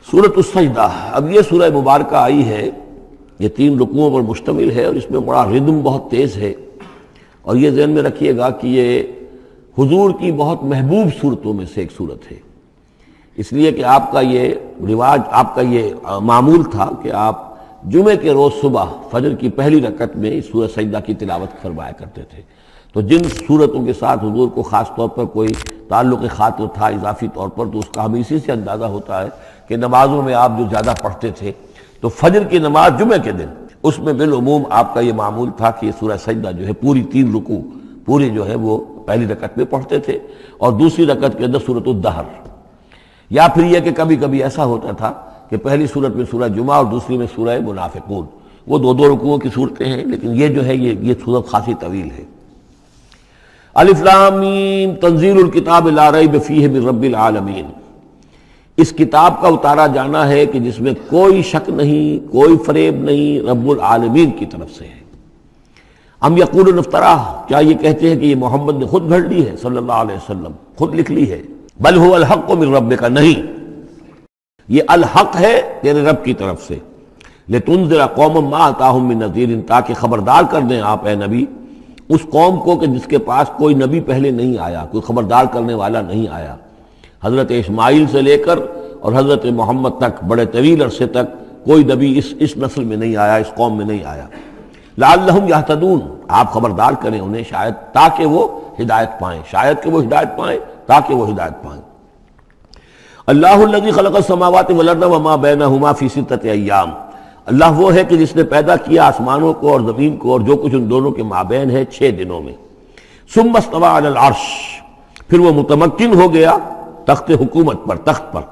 سورۃ السجدہ، اب یہ سورہ مبارکہ آئی ہے، یہ 3 رکوعوں پر مشتمل ہے اور اس میں بڑا ردم بہت تیز ہے، اور یہ ذہن میں رکھیے گا کہ یہ حضور کی بہت محبوب صورتوں میں سے ایک صورت ہے، اس لیے کہ آپ کا یہ رواج، آپ کا یہ معمول تھا کہ آپ جمعے کے روز صبح فجر کی پہلی رکعت میں اس سورہ سجدہ کی تلاوت فرمایا کرتے تھے۔ تو جن صورتوں کے ساتھ حضور کو خاص طور پر کوئی تعلق خاطر تھا اضافی طور پر، تو اس کا ہمیں اسی سے اندازہ ہوتا ہے کہ نمازوں میں آپ جو زیادہ پڑھتے تھے، تو فجر کی نماز جمعے کے دن اس میں بالعموم آپ کا یہ معمول تھا کہ یہ سورہ سجدہ جو ہے پوری 3 رکوع پوری جو ہے وہ پہلی رکعت میں پڑھتے تھے، اور دوسری رکعت کے اندر سورۃ الدہر، یا پھر یہ کہ کبھی کبھی ایسا ہوتا تھا کہ پہلی صورت میں سورہ جمعہ اور دوسری میں سورہ منافقون، وہ 2 رکوعوں کی صورتیں ہیں، لیکن یہ جو ہے یہ صورت خاصی طویل ہے۔ الف لام میم تنزیل الکتاب لا ریب فیہ من رب العالمین، اس کتاب کا اتارا جانا ہے کہ جس میں کوئی شک نہیں، کوئی فریب نہیں، رب العالمین کی طرف سے ہے۔ ام یقولون افتراہ، کیا یہ کہتے ہیں کہ یہ محمد نے خود گھڑ لی ہے صلی اللہ علیہ وسلم، خود لکھ لی ہے؟ بل هو الحق من ربک، نہیں، یہ الحق ہے تیرے رب کی طرف سے۔ لتنذر قوما ما اتاہم من نذیر، تاکہ خبردار کر دیں آپ اے نبی اس قوم کو کہ جس کے پاس کوئی نبی پہلے نہیں آیا، کوئی خبردار کرنے والا نہیں آیا۔ حضرت اسماعیل سے لے کر اور حضرت محمد تک بڑے طویل عرصے تک کوئی نبی اس نسل میں نہیں آیا، اس قوم میں نہیں آیا۔ لعلہم یہتدون، آپ خبردار کریں انہیں شاید تاکہ وہ ہدایت پائیں، شاید کہ وہ ہدایت پائیں، تاکہ وہ ہدایت پائیں۔ اللہ الذی خلق السماوات والارض وما بینہما فی 6 ایام، اللہ وہ ہے کہ جس نے پیدا کیا آسمانوں کو اور زمین کو اور جو کچھ ان دونوں کے مابین ہے 6 دنوں میں۔ ثم استوى علی العرش، پھر وہ متمکن ہو گیا تخت حکومت پر، تخت پر۔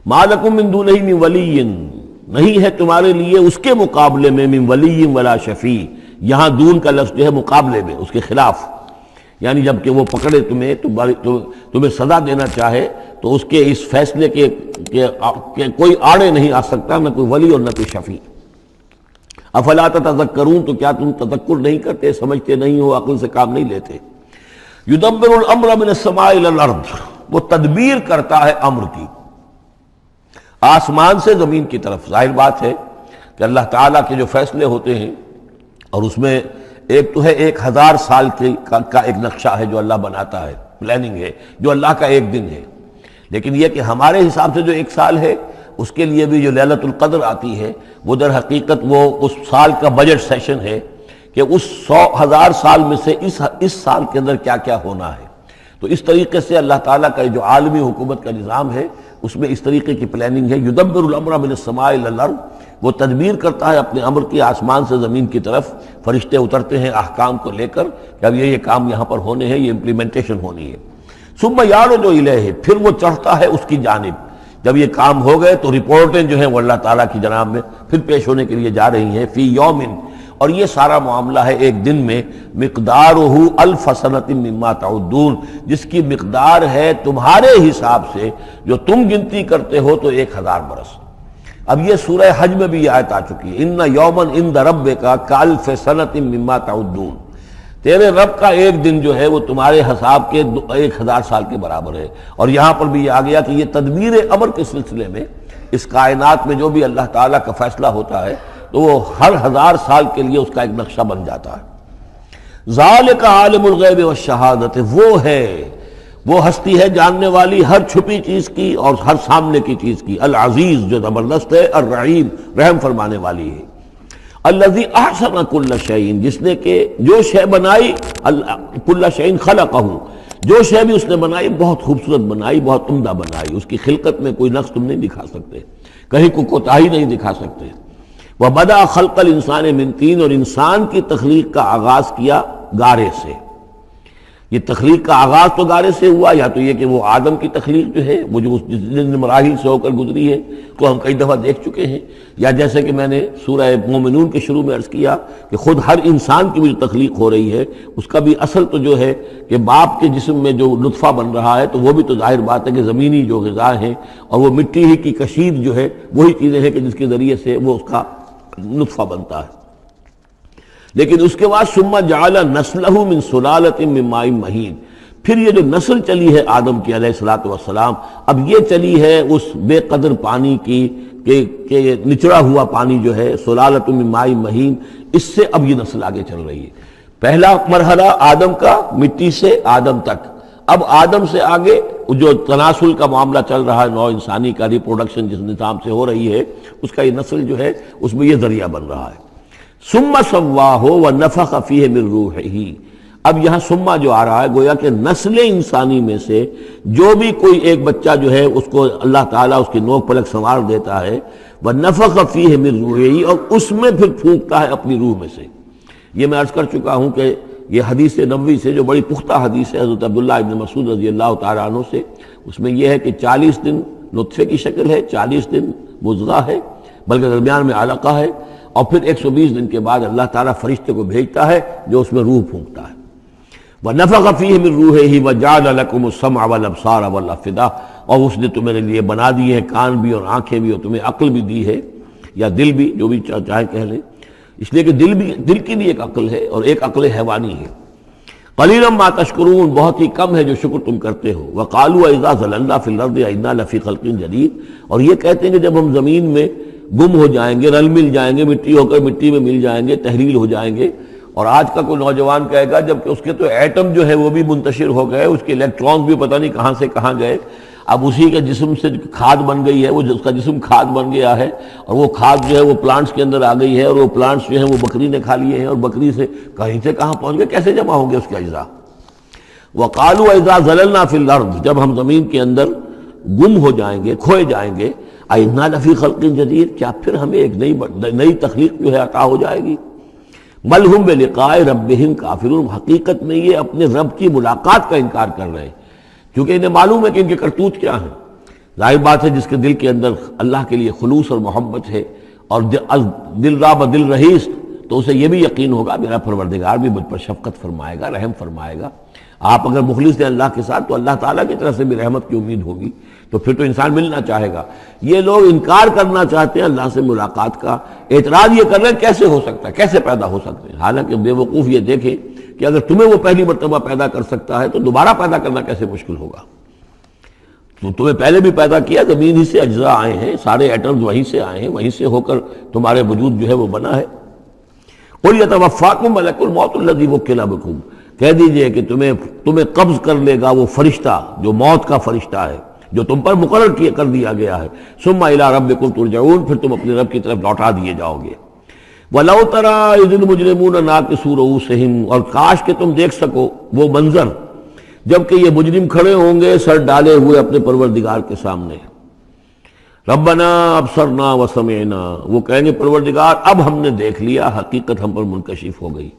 ما لکم من دونہ من ولی، نہیں ہے تمہارے لیے اس کے مقابلے میں من ولی ولا شفیع، یہاں دون کا لفظ جو ہے مقابلے میں، اس کے خلاف، یعنی جب کہ وہ پکڑے تمہیں سزا دینا چاہے تو اس کے اس فیصلے کے کوئی آڑے نہیں آ سکتا، نہ کوئی ولی اور نہ کوئی شفیع۔ افلا تتذکرون، تو کیا تم تذکر نہیں کرتے، سمجھتے نہیں ہو، عقل سے کام نہیں لیتے؟ یدبر الامر من السماء الى الارض، وہ تدبیر کرتا ہے امر کی آسمان سے زمین کی طرف۔ ظاہر بات ہے کہ اللہ تعالیٰ کے جو فیصلے ہوتے ہیں، اور اس میں ایک تو ہے 1000 سال کا ایک نقشہ ہے جو اللہ بناتا ہے، پلاننگ ہے، جو اللہ کا ایک دن ہے، لیکن یہ کہ ہمارے حساب سے جو 1 سال ہے، اس کے لیے بھی جو لیلۃ القدر آتی ہے، وہ در حقیقت وہ اس سال کا بجٹ سیشن ہے کہ اس 1000 سال میں سے اس سال کے اندر کیا کیا ہونا ہے۔ تو اس طریقے سے اللہ تعالیٰ کا جو عالمی حکومت کا نظام ہے، اس میں اس طریقے کی پلاننگ ہے۔ یدبر الامر من السماء الى الارض، وہ تدبیر کرتا ہے اپنے امر کی آسمان سے زمین کی طرف، فرشتے اترتے ہیں احکام کو لے کر کہ اب یہ کام یہاں پر ہونے ہیں، یہ امپلیمنٹیشن ہونی ہے۔ ثم یعرج الیہ، پھر وہ چڑھتا ہے اس کی جانب، جب یہ کام ہو گئے تو رپورٹیں جو ہیں وہ اللہ تعالیٰ کی جناب میں پھر پیش ہونے کے لیے جا رہی ہیں۔ فی یومن، اور یہ سارا معاملہ ہے ایک دن میں، مقدارہ 1000 سنۃ مما تعدون، جس کی مقدار ہے تمہارے حساب سے جو تم گنتی کرتے ہو تو 1000 برس۔ اب یہ سورہ حج میں بھی یہ آیت آ چکی ہے، ان یوما عند ربک کالف سنۃ مما تعدون، تیرے رب کا ایک دن جو ہے وہ تمہارے حساب کے 1000 سال کے برابر ہے۔ اور یہاں پر بھی یہ آ گیا کہ یہ تدبیر امر کے سلسلے میں اس کائنات میں جو بھی اللہ تعالیٰ کا فیصلہ ہوتا ہے تو وہ ہر 1000 سال کے لیے اس کا ایک نقشہ بن جاتا ہے۔ ذالک عالم الغیب والشہادۃ، وہ ہے، وہ ہستی ہے جاننے والی ہر چھپی چیز کی اور ہر سامنے کی چیز کی، العزیز جو زبردست ہے، الرحیم رحم فرمانے والی ہے۔ الذی احسن کل شیء، جس نے کہ جو شے بنائی، کل شیء خلقہ، جو شے بھی اس نے بنائی بہت خوبصورت بنائی، بہت عمدہ بنائی، اس کی خلقت میں کوئی نقص تم نہیں دکھا سکتے، کہیں کوئی کوتاہی نہیں دکھا سکتے۔ وَبَدَأَ خَلْقَ الْإِنسَانِ مِنْ طِينٍ، اور انسان کی تخلیق کا آغاز کیا گارے سے۔ یہ تخلیق کا آغاز تو گارے سے ہوا، یا تو یہ کہ وہ آدم کی تخلیق جو ہے وہ جو جن مراحل سے ہو کر گزری ہے کو ہم کئی دفعہ دیکھ چکے ہیں، یا جیسے کہ میں نے سورہ مومنون کے شروع میں عرض کیا کہ خود ہر انسان کی بھی جو تخلیق ہو رہی ہے اس کا بھی اصل تو جو ہے کہ باپ کے جسم میں جو نطفہ بن رہا ہے تو وہ بھی تو ظاہر بات ہے کہ زمینی جو غذا ہیں اور وہ مٹی ہی کی کشید جو ہے وہی چیزیں ہیں کہ جس کے ذریعے سے وہ اس کا نطفہ بنتا ہے۔ لیکن اس کے بعد ثم جعل نسلہ من سلالۃ من ماء مہین، پھر یہ جو نسل چلی ہے آدم کی علیہ الصلوۃ والسلام، اب یہ چلی ہے اس بے قدر پانی کی کہ نچڑا ہوا پانی جو ہے سلالۃ من ماء مہین، اس سے اب یہ نسل آگے چل رہی ہے۔ پہلا مرحلہ آدم کا، مٹی سے آدم تک، اب آدم سے آگے جو تناسل کا معاملہ چل رہا ہے، نوع انسانی کا ریپروڈکشن جس نظام سے ہو رہی ہے، اس کا یہ نسل جو ہے اس میں یہ ذریعہ بن رہا ہے۔ ثم سواہ ونفخ فیہ من روحہ، اب یہاں سما جو آ رہا ہے گویا کہ نسل انسانی میں سے جو بھی کوئی ایک بچہ جو ہے اس کو اللہ تعالیٰ اس کی نوک پلک سنوار دیتا ہے، وَنَفَخَ فِيهِ مِن رُوحِهِ، اور اس میں پھر پھونکتا ہے اپنی روح میں سے۔ یہ میں عرض کر چکا ہوں کہ یہ حدیث نبوی سے جو بڑی پختہ حدیث ہے حضرت عبداللہ ابن مسعود رضی اللہ تعالیٰ عنہ سے، اس میں یہ ہے کہ 40 دن نطفے کی شکل ہے، 40 دن مضغہ ہے، بلکہ درمیان میں علقہ ہے، اور پھر 120 دن کے بعد اللہ تعالیٰ فرشتے کو بھیجتا ہے جو اس میں روح پھونکتا ہے۔ وَنَفَخَ فِيهِ مِن رُوحِهِ وَجَعَلَ لَكُمُ السَّمْعَ وَالْأَبْصَارَ وَالْأَفْئِدَةَ، اور اس نے تمہارے لیے بنا دیے ہیں کان بھی اور آنکھیں بھی، اور تمہیں عقل بھی دی ہے، یا دل بھی، جو بھی چاہے کہہ لیں، اس لیے کہ دل کی بھی ایک عقل ہے اور ایک عقل حیوانی ہے۔ قَلِيلًا مَا تَشْكُرُونَ، بہت ہی کم ہے جو شکر تم کرتے ہو۔ وَقَالُوا أَإِذَا ضَلَلْنَا فِي الْأَرْضِ أَإِنَّا لَفِي خَلْقٍ جَدِيدٍ، اور یہ کہتے ہیں کہ جب ہم زمین میں گم ہو جائیں گے، رل مل جائیں گے، مٹی ہو کر مٹی میں مل جائیں گے، تحلیل ہو جائیں گے، اور آج کا کوئی نوجوان کہے گا جب کہ اس کے تو ایٹم جو ہے وہ بھی منتشر ہو گئے، اس کے الیکٹرانز بھی پتہ نہیں کہاں سے کہاں گئے، اب اسی کے جسم سے کھاد بن گئی ہے، وہ اس کا جسم کھاد بن گیا ہے، اور وہ کھاد جو ہے وہ پلانٹس کے اندر آ گئی ہے، اور وہ پلانٹس جو ہیں وہ بکری نے کھا لیے ہیں، اور بکری سے کہیں سے کہاں پہنچ گئے، کیسے جمع ہوں گے اس کے اجزاء۔ وَقَالُوا إِذَا ضَلَلْنَا فِي الْأَرْضِ، جب ہم زمین کے اندر گم ہو جائیں گے، کھوئے جائیں گے، أَإِنَّا لَفِي خَلْقٍ جَدِيدٍ، کیا پھر ہمیں ایک نئی تخلیق جو ہے عطا ہو جائے گی۔ بل ہم بلقاء ربہم کافرون، حقیقت میں یہ اپنے رب کی ملاقات کا انکار کر رہے ہیں، کیونکہ انہیں معلوم ہے کہ ان کے کرتوت کیا ہیں۔ ظاہر بات ہے جس کے دل کے اندر اللہ کے لیے خلوص اور محبت ہے، اور دل راب دل رہیس، تو اسے یہ بھی یقین ہوگا میرا پروردگار بھی مجھ پر شفقت فرمائے گا، رحم فرمائے گا۔ آپ اگر مخلص ہیں اللہ کے ساتھ تو اللہ تعالیٰ کی طرف سے بھی رحمت کی امید ہوگی، تو پھر تو انسان ملنا چاہے گا۔ یہ لوگ انکار کرنا چاہتے ہیں اللہ سے ملاقات کا، اعتراض یہ کر رہے ہیں کیسے ہو سکتا ہے، کیسے پیدا ہو سکتے ہیں، حالانکہ بے وقوف یہ دیکھیں کہ اگر تمہیں وہ پہلی مرتبہ پیدا کر سکتا ہے تو دوبارہ پیدا کرنا کیسے مشکل ہوگا۔ تو تمہیں پہلے بھی پیدا کیا، زمین ہی سے اجزاء آئے ہیں، سارے ایٹمز وہیں سے آئے ہیں، وہیں سے ہو کر تمہارے وجود جو ہے وہ بنا ہے۔ قُلْ يَتَوَفَّاكُم مَلَكُ الْمَوْتِ الَّذِي وُكِّلَ بِكُم، کہہ دیجئے کہ تمہیں قبض کر لے گا وہ فرشتہ جو موت کا فرشتہ ہے، جو تم پر مقرر کر دیا گیا ہے۔ ثُمَّ إِلَىٰ رَبِّكُمْ تُرْجَعُونَ، پھر تم اپنے رب کی طرف لوٹا دیے جاؤ گے۔ وَلَوْ تَرَىٰ إِذِ الْمُجْرِمُونَ نَاكِسُو رُءُوسِهِمْ، اور کاش کہ تم دیکھ سکو وہ منظر جبکہ یہ مجرم کھڑے ہوں گے سر ڈالے ہوئے اپنے پروردگار کے سامنے۔ ربنا ابصرنا وسمعنا، وہ کہیں گے پروردگار اب ہم نے دیکھ لیا، حقیقت ہم پر منکشف ہو گئی،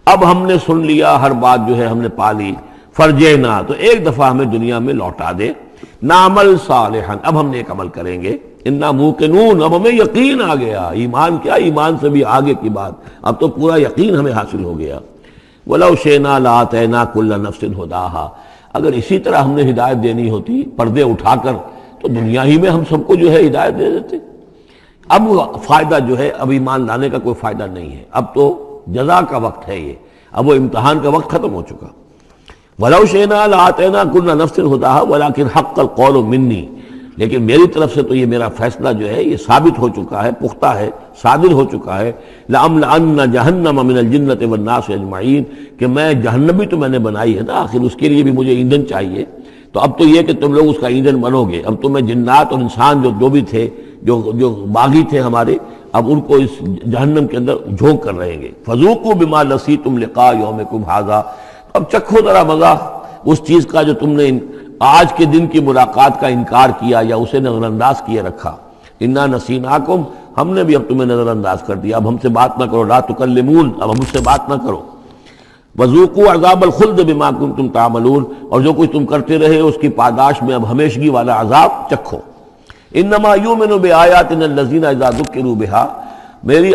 اب ہم نے سن لیا، ہر بات جو ہے ہم نے پا لی۔ فرجعنا، تو ایک دفعہ ہمیں دنیا میں لوٹا دے، نعمل صالحا، اب ہم نیک عمل کریں گے، انا موقنون، اب ہمیں یقین آ گیا، ایمان کیا، ایمان سے بھی آگے کی بات، اب تو پورا یقین ہمیں حاصل ہو گیا۔ وَلَوْ شِئْنَا لَآتَيْنَا كُلَّ نَفْسٍ هُدَاهَا، اگر اسی طرح ہم نے ہدایت دینی ہوتی پردے اٹھا کر تو دنیا ہی میں ہم سب کو جو ہے ہدایت دے دیتے۔ اب فائدہ جو ہے، اب ایمان لانے کا کوئی فائدہ نہیں ہے، اب تو جزا کا وقت ہے، یہ اب وہ امتحان کا وقت ختم ہو چکا۔ وَلَوْ شِئْنَا لَآتَيْنَا كُلَّ نَفْسٍ هُدَاهَا وَلَكِنْ حَقَّ الْقَوْلُ مِنِّي، لیکن میری طرف سے تو یہ میرا فیصلہ جو ہے یہ ثابت ہو چکا ہے، پختہ ہے، صادر ہو چکا ہے۔ لَأَمْلَأَنَّ جَهَنَّمَ مِنَ الْجِنَّةِ وَالنَّاسِ أَجْمَعِينَ، کہ میں جہنم بھی تو میں نے بنائی ہے نا، آخر اس کے لیے بھی مجھے ایندھن چاہیے، تو اب تو یہ کہ تم لوگ اس کا ایندھن بنو گے، اب تمہیں جنات اور انسان جو بھی تھے، جو باغی تھے ہمارے، اب ان کو اس جہنم کے اندر جھونک کر رہیں گے۔ فَذُوقُوا بِمَا نَسِيتُمْ لِقَاءَ يَوْمِكُمْ هَٰذَا، اب چکھو ذرا مزہ اس چیز کا جو تم نے آج کے دن کی ملاقات کا انکار کیا یا اسے نظر انداز کیے رکھا۔ انا نسیناکم، ہم نے بھی اب تمہیں نظر انداز کر دیا، اب ہم سے بات نہ کرو، لا تکلمون، اب ہم سے بات نہ کرو۔ وذوقوا عذاب الخلد بما کنتم تعملون، اور جو کچھ تم کرتے رہے اس کی پاداش میں اب ہمیشگی والا عذاب چکھو۔ انما یؤمن بآیاتنا الذین اذا ذکروا بها، میری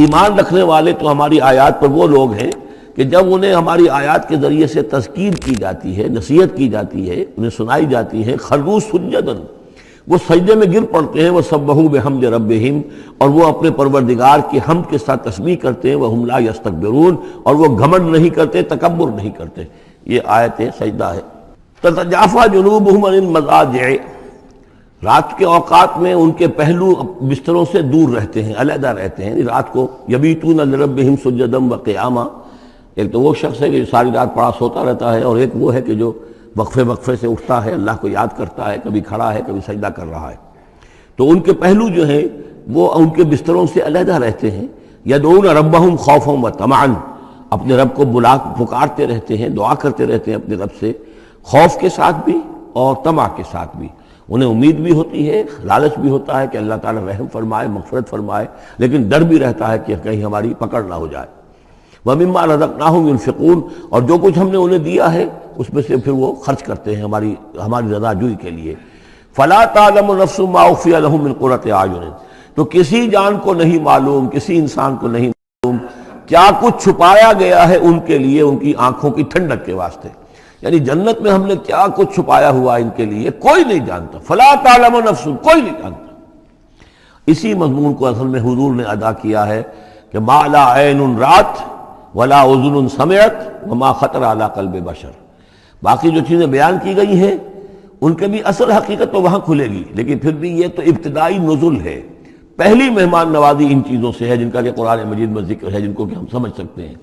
ایمان رکھنے والے تو ہماری آیات پر وہ لوگ ہیں کہ جب انہیں ہماری آیات کے ذریعے سے تذکیر کی جاتی ہے، نصیحت کی جاتی ہے، انہیں سنائی جاتی ہے، خروا سجدا، وہ سجدے میں گر پڑتے ہیں، وہ سبحوا بحمد ربہم، اور وہ اپنے پروردگار کی حمد کے ساتھ تسبیح کرتے ہیں، وہم لا یستکبرون، اور وہ گھمنڈ نہیں کرتے، تکبر نہیں کرتے۔ یہ آیت سجدہ ہے۔ تتجافی جنوبہم عن المضاجع، رات کے اوقات میں ان کے پہلو بستروں سے دور رہتے ہیں، علیحدہ رہتے ہیں، رات کو یبیتون لربہم سجدا وقیاما۔ ایک تو وہ شخص ہے کہ جو ساری رات پڑا سوتا رہتا ہے، اور ایک وہ ہے کہ جو وقفے وقفے سے اٹھتا ہے، اللہ کو یاد کرتا ہے، کبھی کھڑا ہے کبھی سجدہ کر رہا ہے۔ تو ان کے پہلو جو ہیں وہ ان کے بستروں سے علیحدہ رہتے ہیں۔ یدعون ربہم خوفا وطمعا، اپنے رب کو پکارتے رہتے ہیں، دعا کرتے رہتے ہیں اپنے رب سے، خوف کے ساتھ بھی اور طمع کے ساتھ بھی۔ انہیں امید بھی ہوتی ہے، لالچ بھی ہوتا ہے کہ اللہ تعالیٰ رحم فرمائے، مغفرت فرمائے، لیکن ڈر بھی رہتا ہے کہ کہیں ہماری پکڑ نہ ہو جائے۔ وَمِمَّا رَزَقْنَاهُمْ يُنْفِقُونَ، اور جو کچھ ہم نے انہیں دیا ہے اس میں سے پھر وہ خرچ کرتے ہیں ہماری رضا جوئی کے لیے۔ فَلَا تَعْلَمُ نَفْسٌ مَّا أُخْفِيَ لَهُم مِّن قُرَّةِ أَعْيُنٍ، تو کسی جان کو نہیں معلوم، کسی انسان کو نہیں معلوم کیا کچھ چھپایا گیا ہے ان کے لیے ان کی آنکھوں کی ٹھنڈک کے واسطے، یعنی جنت میں ہم نے کیا کچھ چھپایا ہوا ان کے لیے کوئی نہیں جانتا۔ فَلَا تَعْلَمُ نَفْسٌ، کوئی نہیں جانتا۔ اسی مضمون کو اصل میں حضور نے ادا کیا ہے کہ مَا لَا عَيْنٌ رَأَتْ وَلَا أُذُنٌ سَمِعَتْ وَمَا خَطَرَ عَلَىٰ قَلْبِ بَشَرٍ، باقی جو چیزیں بیان کی گئی ہیں ان کے بھی اصل حقیقت تو وہاں کھلے گی، لیکن پھر بھی یہ تو ابتدائی نزل ہے، پہلی مہمان نوازی ان چیزوں سے ہے جن کا کہ قرآن مجید میں ذکر ہے، جن کو کہ ہم سمجھ سکتے ہیں۔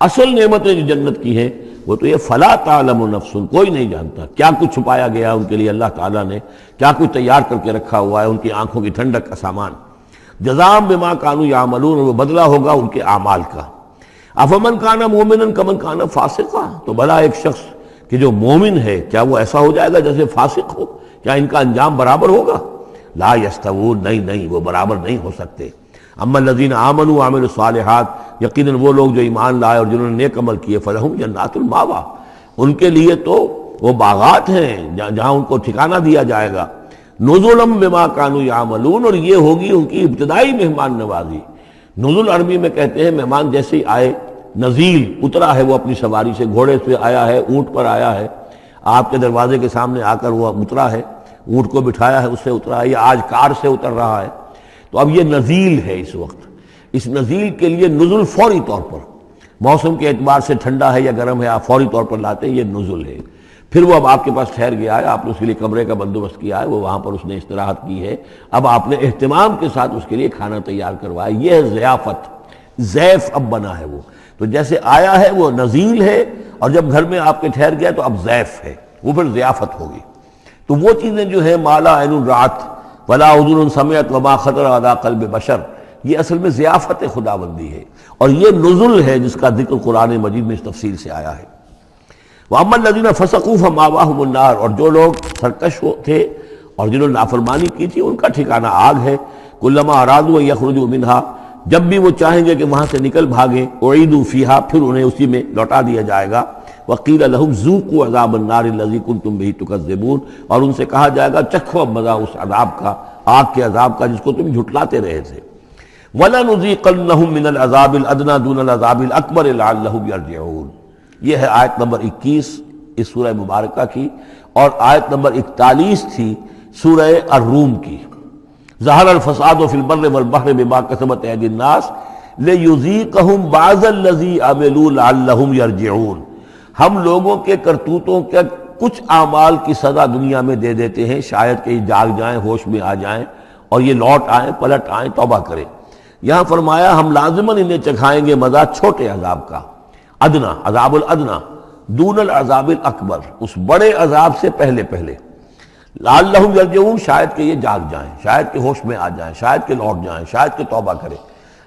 اصل نعمتیں جو جنت کی ہیں وہ تو یہ فلا تعلم نفس، کوئی نہیں جانتا کیا کچھ چھپایا گیا ان کے لیے، اللہ تعالیٰ نے کیا کچھ تیار کر کے رکھا ہوا ہے ان کی آنکھوں کی ٹھنڈک کا سامان۔ جزاء بما کانوا یعملون، اور وہ بدلہ ہوگا ان کے اعمال کا۔ افمن کان مومنا کمن کان فاسقا، تو بھلا ایک شخص کہ جو مومن ہے کیا وہ ایسا ہو جائے گا جیسے فاسق ہو؟ کیا ان کا انجام برابر ہوگا؟ لا یستوون، نہیں وہ برابر نہیں ہو سکتے۔ اما الذین آمنوا وعملوا الصالحات، یقیناً وہ لوگ جو ایمان لائے اور جنہوں نے نیک عمل کیے، فلہم جنات المأویٰ، ان کے لیے تو وہ باغات ہیں جہاں ان کو ٹھکانہ دیا جائے گا۔ نزلا بما کانوا یعملون، اور یہ ہوگی ان کی ابتدائی مہمان نوازی۔ نزل عربی میں کہتے ہیں مہمان جیسے ہی آئے، نزیل اترا ہے وہ اپنی سواری سے، گھوڑے سے آیا ہے، اونٹ پر آیا ہے، آپ کے دروازے کے سامنے آ کر وہ اترا ہے، اونٹ کو بٹھایا ہے اس سے اترا ہے، یا آج کار سے اتر رہا ہے، تو اب یہ نزیل ہے اس وقت۔ اس نزیل کے لیے نزل فوری طور پر، موسم کے اعتبار سے ٹھنڈا ہے یا گرم ہے، آپ فوری طور پر لاتے ہیں، یہ نزل ہے۔ پھر وہ اب آپ کے پاس ٹھہر گیا ہے، آپ نے اس کے لیے کمرے کا بندوبست کیا ہے، وہ وہاں پر اس نے استراحت کی ہے، اب آپ نے اہتمام کے ساتھ اس کے لیے کھانا تیار کروایا، یہ ہے ضیافت، ضیف اب بنا ہے وہ۔ تو جیسے آیا ہے وہ نزیل ہے، اور جب گھر میں آپ کے ٹھہر گیا تو اب ضیف ہے، وہ پھر ضیافت ہوگی۔ تو وہ چیزیں جو ہیں ما لا عین رأت ولا اذن سمعت وما خطر علی قلب بشر، یہ اصل میں ضیافت خداوندی ہے، اور یہ نزل ہے جس کا ذکر قرآن مجید میں اس تفصیل سے آیا ہے۔ وَأَمَّا الَّذِينَ فَسَقُوا فَمَأْوَاهُمُ النَّارُ، اور جو لوگ سرکش تھے اور جنہوں نے نافرمانی کی تھی ان کا ٹھکانہ آگ ہے۔ كُلَّمَا أَرَادُوا أَن يَخْرُجُوا مِنْهَا، جب بھی وہ چاہیں گے کہ وہاں سے نکل بھاگیں، أُعِيدُوا فِيهَا، پھر انہیں اسی میں لوٹا دیا جائے گا۔ وَقِيلَ لَهُمْ ذُوقُوا عَذَابَ النَّارِ الَّذِي كُنتُمْ بِهِ تُكَذِّبُونَ، اور ان سے کہا جائے گا چکھو اب مزہ اس عذاب کا، آگ کے عذاب کا جس کو تم جھٹلاتے رہے تھے۔ وَلَنُذِيقَنَّهُم مِّنَ الْعَذَابِ الْأَدْنَىٰ دُونَ الْعَذَابِ الْأَكْبَرِ لَعَلَّهُمْ يَرْجِعُونَ۔ یہ ہے آیت نمبر 21 اس سورہ مبارکہ کی، اور آیت نمبر 41 تھی سورہ الروم کی۔ ظہر الفساد فی البر والبحر بما کسبت ایدی الناس لیذیقہم بعض الذی عملوا لعلہم یرجعون، ہم لوگوں کے کرتوتوں کے کچھ اعمال کی سزا دنیا میں دے دیتے ہیں، شاید کہ یہ جاگ جائیں، ہوش میں آ جائیں اور یہ لوٹ آئیں، پلٹ آئیں، توبہ کریں۔ یہاں فرمایا ہم لازماً انہیں چکھائیں گے مزہ چھوٹے عذاب کا، ادنا، عذاب الادنا، دون العذاب الاکبر، اس بڑے عذاب سے پہلے پہلے، لعلہم یرجعون، شاید کہ یہ جاگ جائیں، شاید کہ ہوش میں آ جائیں، شاید کہ لوٹ جائیں، شاید کہ توبہ کریں۔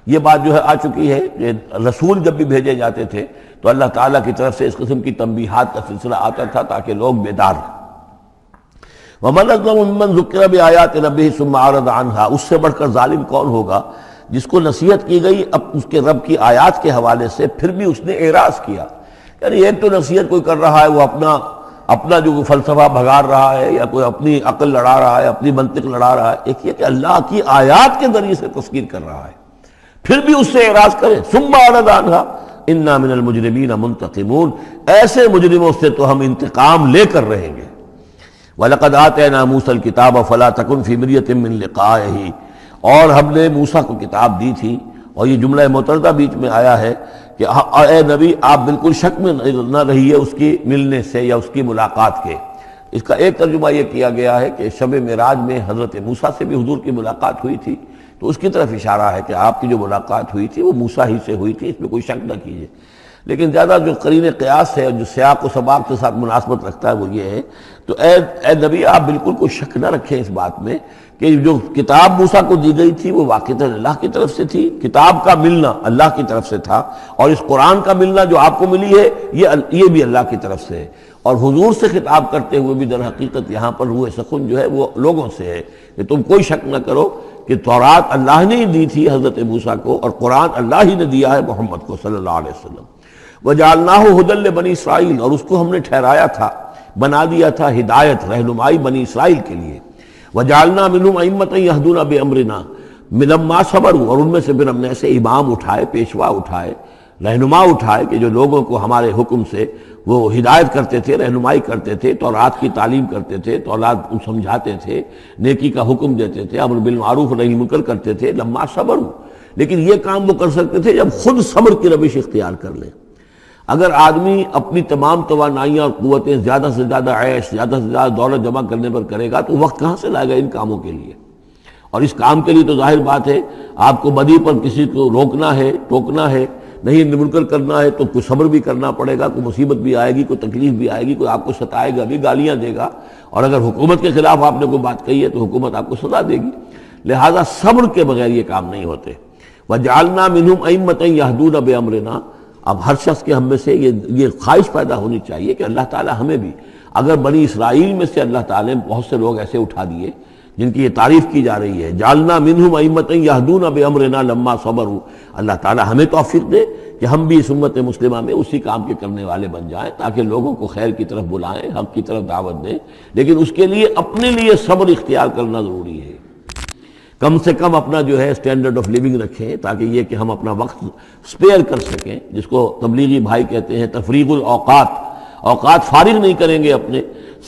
یہ بات جو ہے آ چکی ہے کہ رسول جب بھی بھیجے جاتے تھے تو اللہ تعالیٰ کی طرف سے اس قسم کی تنبیہات کا سلسلہ آتا تھا تاکہ لوگ بیدار رہیں۔ وَمَنْ أَظْلَمُ مِمَّنْ ذُكِّرَ بِآيَاتِ رَبِّهِ ثُمَّ أَعْرَضَ عَنْهَا، اس سے بڑھ کر ظالم کون ہوگا جس کو نصیحت کی گئی اب اس کے رب کی آیات کے حوالے سے پھر بھی اس نے اعراض کیا۔ یعنی ایک تو نصیحت کوئی کر رہا ہے، وہ اپنا جو فلسفہ بھگار رہا ہے یا کوئی اپنی عقل لڑا رہا ہے، اپنی منطق لڑا رہا ہے، ایک یہ کہ اللہ کی آیات کے ذریعے سے تذکیر کر رہا ہے، پھر بھی اس سے اعراض کرے۔ ثم اعرض عنها انا من المجرمین منتقمون، ایسے مجرموں سے تو ہم انتقام لے کر رہیں گے۔ وَلَقَدْ آتَيْنَا مُوسَى الْكِتَابَ فَلَا تَكُنْ فِي مِرْيَةٍ مِّن لِقَائِهِ، اور ہم نے موسیٰ کو کتاب دی تھی، اور یہ جملہ متردہ بیچ میں آیا ہے کہ اے نبی آپ بالکل شک میں نہ رہیے اس کی ملنے سے یا اس کی ملاقات کے۔ اس کا ایک ترجمہ یہ کیا گیا ہے کہ شب معراج میں حضرت موسیٰ سے بھی حضور کی ملاقات ہوئی تھی، تو اس کی طرف اشارہ ہے کہ آپ کی جو ملاقات ہوئی تھی وہ موسیٰ ہی سے ہوئی تھی، اس میں کوئی شک نہ کیجیے۔ لیکن زیادہ جو قرین قیاس ہے اور جو سیاق و سباق کے ساتھ مناسبت رکھتا ہے وہ یہ ہے، تو اے نبی آپ بالکل کوئی شک نہ رکھیں اس بات میں کہ جو کتاب موسیٰ کو دی گئی تھی وہ واقعتاً اللہ کی طرف سے تھی، کتاب کا ملنا اللہ کی طرف سے تھا، اور اس قرآن کا ملنا جو آپ کو ملی ہے یہ بھی اللہ کی طرف سے ہے۔ اور حضور سے خطاب کرتے ہوئے بھی در حقیقت یہاں پر روح سخن جو ہے وہ لوگوں سے ہے کہ تم کوئی شک نہ کرو کہ تورات اللہ نے ہی دی تھی حضرت موسیٰ کو، اور قرآن اللہ ہی نے دیا ہے محمد کو صلی اللہ علیہ وسلم۔ وَجَعَلْنَاهُ هُدًى لِّبَنِي اسرائیل، اور اس کو ہم نے ٹھہرایا تھا، بنا دیا تھا ہدایت، رہنمائی بنی اسرائیل کے لیے۔ وَجَعَلْنَا مِنْهُمْ أَئِمَّةً يَهْدُونَ بِأَمْرِنَا لَمَّا صَبَرُوا، اور ان میں سے پھر ہم نے ایسے امام اٹھائے، پیشوا اٹھائے، رہنما اٹھائے کہ جو لوگوں کو ہمارے حکم سے وہ ہدایت کرتے تھے، رہنمائی کرتے تھے، تورات کی تعلیم کرتے تھے، تورات سمجھاتے تھے، نیکی کا حکم دیتے تھے، امر بالمعروف و نہی منکر کرتے تھے، لما صبروا۔ لیکن یہ کام وہ کر سکتے تھے جب خود صبر کی روش اختیار کر لیں۔ اگر آدمی اپنی تمام توانائیاں اور قوتیں زیادہ سے زیادہ عیش، زیادہ سے زیادہ دولت جمع کرنے پر کرے گا تو وقت کہاں سے لائے گا ان کاموں کے لیے؟ اور اس کام کے لیے تو ظاہر بات ہے آپ کو بدی پر کسی کو روکنا ہے، ٹوکنا ہے، نہیں منکر کرنا ہے تو کوئی صبر بھی کرنا پڑے گا، کوئی مصیبت بھی آئے گی، کوئی تکلیف بھی آئے گی، کوئی آپ کو ستائے گا بھی، گالیاں دے گا، اور اگر حکومت کے خلاف آپ نے کوئی بات کہی ہے تو حکومت آپ کو سزا دے گی۔ لہذا صبر کے بغیر یہ کام نہیں ہوتے۔ وَجَعَلْنَا مِنْهُمْ أَئِمَّةً يَهْدُونَ بِأَمْرِنَا، اب ہر شخص کے ہم میں سے یہ خواہش پیدا ہونی چاہیے کہ اللہ تعالیٰ ہمیں بھی، اگر بنی اسرائیل میں سے اللہ تعالیٰ نے بہت سے لوگ ایسے اٹھا دیے جن کی یہ تعریف کی جا رہی ہے، جعلنا منہم ائمۃ یہدون بامرنا لما صبروا، اللہ تعالیٰ ہمیں توفیق دے کہ ہم بھی اس امت مسلمہ میں اسی کام کے کرنے والے بن جائیں، تاکہ لوگوں کو خیر کی طرف بلائیں، حق کی طرف دعوت دیں، لیکن اس کے لیے اپنے لیے صبر اختیار کرنا ضروری ہے۔ کم سے کم اپنا جو ہے اسٹینڈرڈ آف لیونگ رکھیں، تاکہ یہ کہ ہم اپنا وقت سپیئر کر سکیں، جس کو تبلیغی بھائی کہتے ہیں تفریغ الاوقات، اوقات فارغ نہیں کریں گے اپنے،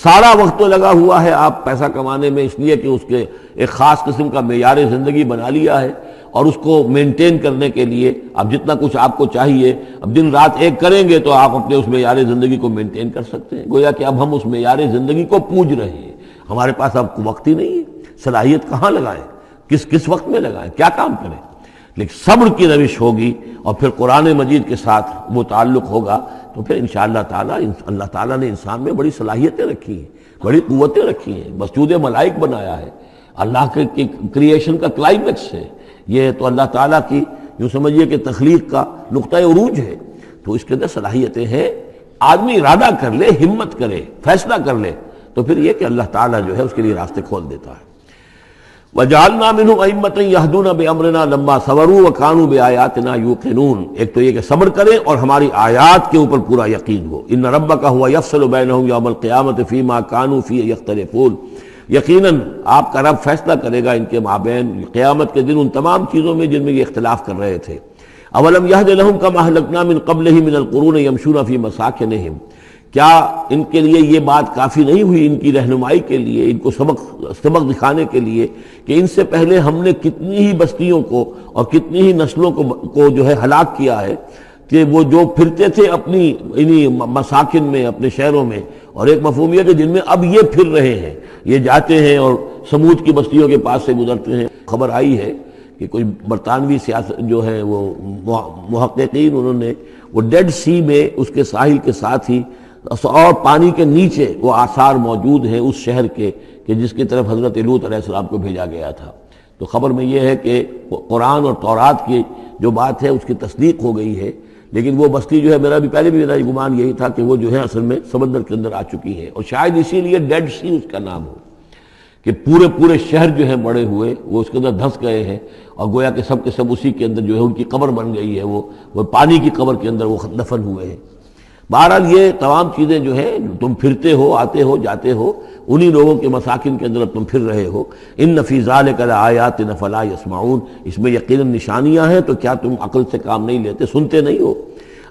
سارا وقت تو لگا ہوا ہے آپ پیسہ کمانے میں، اس لیے کہ اس کے ایک خاص قسم کا معیار زندگی بنا لیا ہے، اور اس کو مینٹین کرنے کے لیے اب جتنا کچھ آپ کو چاہیے اب دن رات ایک کریں گے تو آپ اپنے اس معیار زندگی کو مینٹین کر سکتے ہیں۔ گویا کہ اب ہم اس معیار زندگی کو پوج رہے ہیں، ہمارے پاس اب وقت ہی نہیں ہے، صلاحیت کہاں لگائیں، کس وقت میں لگائیں، کیا کام کریں۔ لیکن صبر کی روش ہوگی اور پھر قرآن مجید کے ساتھ وہ تعلق ہوگا تو پھر انشاءاللہ تعالیٰ اللہ تعالیٰ نے انسان میں بڑی صلاحیتیں رکھی ہیں، بڑی قوتیں رکھی ہیں، مسجود ملائک بنایا ہے، اللہ کے کریشن کا کلائمیکس ہے یہ، تو اللہ تعالیٰ کی یوں سمجھیے کہ تخلیق کا نقطہ عروج ہے، تو اس کے اندر صلاحیتیں ہیں۔ آدمی ارادہ کر لے، ہمت کرے، فیصلہ کر لے تو پھر یہ کہ اللہ تعالیٰ جو ہے اس کے لیے راستے کھول دیتا ہے۔ وَجَعَلْنَا مِنْهُمْ أَئِمَّةً يَهْدُونَ بِأَمْرِنَا لَمَّا صَبَرُوا وَكَانُوا بِآيَاتِنَا يُوقِنُونَ، ایک تو یہ کہ صبر کریں اور ہماری آیات کے اوپر پورا یقین ہو۔ إِنَّ رَبَّكَ هُوَ يَفْصِلُ بَيْنَهُمْ يَوْمَ الْقِيَامَةِ فِيمَا كَانُوا فِيهِ يَخْتَلِفُونَ، یقیناً آپ کا رب فیصلہ کرے گا ان کے مابین قیامت کے دن ان تمام چیزوں میں جن میں یہ اختلاف کر رہے تھے۔ أَوَلَمْ يَهْدِ لَهُمْ كَمَا أَهْلَكْنَا مِنْ قَبْلِهِمْ مِنَ الْقُرُونِ يَمْشُونَ فِي مَسَاكِنِهِمْ، کیا ان کے لیے یہ بات کافی نہیں ہوئی، ان کی رہنمائی کے لیے، ان کو سبق دکھانے کے لیے کہ ان سے پہلے ہم نے کتنی ہی بستیوں کو اور کتنی ہی نسلوں کو جو ہے ہلاک کیا ہے، کہ وہ جو پھرتے تھے اپنی انہی مساکن میں، اپنے شہروں میں، اور ایک مفہوم یہ کہ جن میں اب یہ پھر رہے ہیں، یہ جاتے ہیں اور سمود کی بستیوں کے پاس سے گزرتے ہیں۔ خبر آئی ہے کہ کوئی برطانوی سیاست جو ہے وہ محققین، انہوں نے وہ ڈیڈ سی میں اس کے ساحل کے ساتھ ہی اور پانی کے نیچے وہ آثار موجود ہیں اس شہر کے کہ جس کی طرف حضرت لوط علیہ السلام کو بھیجا گیا تھا۔ تو خبر میں یہ ہے کہ قرآن اور تورات کی جو بات ہے اس کی تصدیق ہو گئی ہے، لیکن وہ بستی جو ہے میرا بھی گمان یہی تھا کہ وہ جو ہے اصل میں سمندر کے اندر آ چکی ہے، اور شاید اسی لیے ڈیڈ سی اس کا نام ہو کہ پورے شہر جو ہیں بڑے ہوئے وہ اس کے اندر دھنس گئے ہیں، اور گویا کہ سب کے سب اسی کے اندر جو ہے ان کی قبر بن گئی ہے، وہ پانی کی قبر کے اندر وہ دفن ہوئے ہیں۔ بہرحال یہ تمام چیزیں جو ہیں تم پھرتے ہو، آتے ہو، جاتے ہو، انہی لوگوں کے مساکن کے اندر تم پھر رہے ہو۔ ان فی ذلک لآیات فلا یسمعون، اس میں یقیناً نشانیاں ہیں، تو کیا تم عقل سے کام نہیں لیتے، سنتے نہیں ہو؟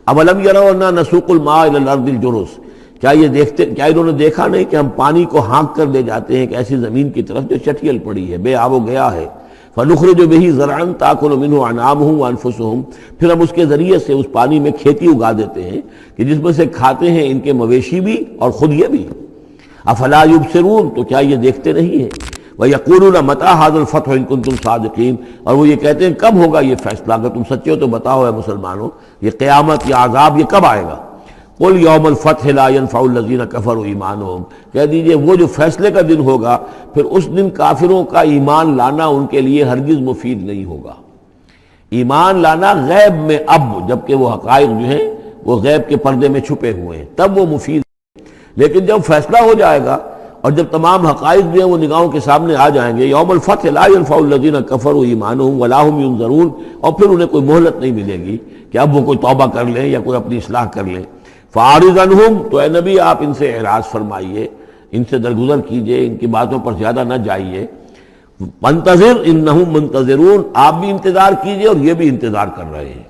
اولم یروا انا نسوق الماء الی الارض الجرز، کیا انہوں نے دیکھا نہیں کہ ہم پانی کو ہانک کر لے جاتے ہیں ایک ایسی زمین کی طرف جو چٹیل پڑی ہے، بے آب و گیا ہے۔ فنخرج به زرعا تاکل منه انعامهم وانفسهم، پھر ہم اس کے ذریعے سے اس پانی میں کھیتی اگا دیتے ہیں کہ جس میں سے کھاتے ہیں ان کے مویشی بھی اور خود یہ بھی۔ افلا یبصرون، تو کیا یہ دیکھتے نہیں ہیں؟ وَيَقُولُونَ مَتَىٰ هَٰذَا الْفَتْحُ إِن كُنتُمْ صَادِقِينَ، اور وہ یہ کہتے ہیں کب ہوگا یہ فیصلہ، اگر تم سچے ہو تو بتاؤ اے مسلمانوں، یہ قیامت یا عذاب یہ کب آئے گا؟ قُلْ يَوْمَ الْفَتْحِ لَا يَنفَعُ الَّذِينَ كَفَرُوا إِيمَانُهُمْ، کہہ دیجئے وہ جو فیصلے کا دن ہوگا پھر اس دن کافروں کا ایمان لانا ان کے لیے ہرگز مفید نہیں ہوگا۔ ایمان لانا غیب میں اب، جبکہ وہ حقائق جو ہیں وہ غیب کے پردے میں چھپے ہوئے ہیں، تب وہ مفید، لیکن جب فیصلہ ہو جائے گا اور جب تمام حقائق جو ہیں وہ نگاہوں کے سامنے آ جائیں گے، یوم الفتح لا ينفع الذین کفروا ایمانہم ولا هم ینظرون، اور پھر انہیں کوئی مہلت نہیں ملے گی کہ اب وہ کوئی توبہ کر لیں یا کوئی اپنی اصلاح کر لیں۔ فاعرض عنہم، تو اے نبی آپ ان سے اعراض فرمائیے، ان سے درگزر کیجئے، ان کی باتوں پر زیادہ نہ جائیے۔ منتظر انہم منتظرون، آپ بھی انتظار کیجئے اور یہ بھی انتظار کر رہے ہیں۔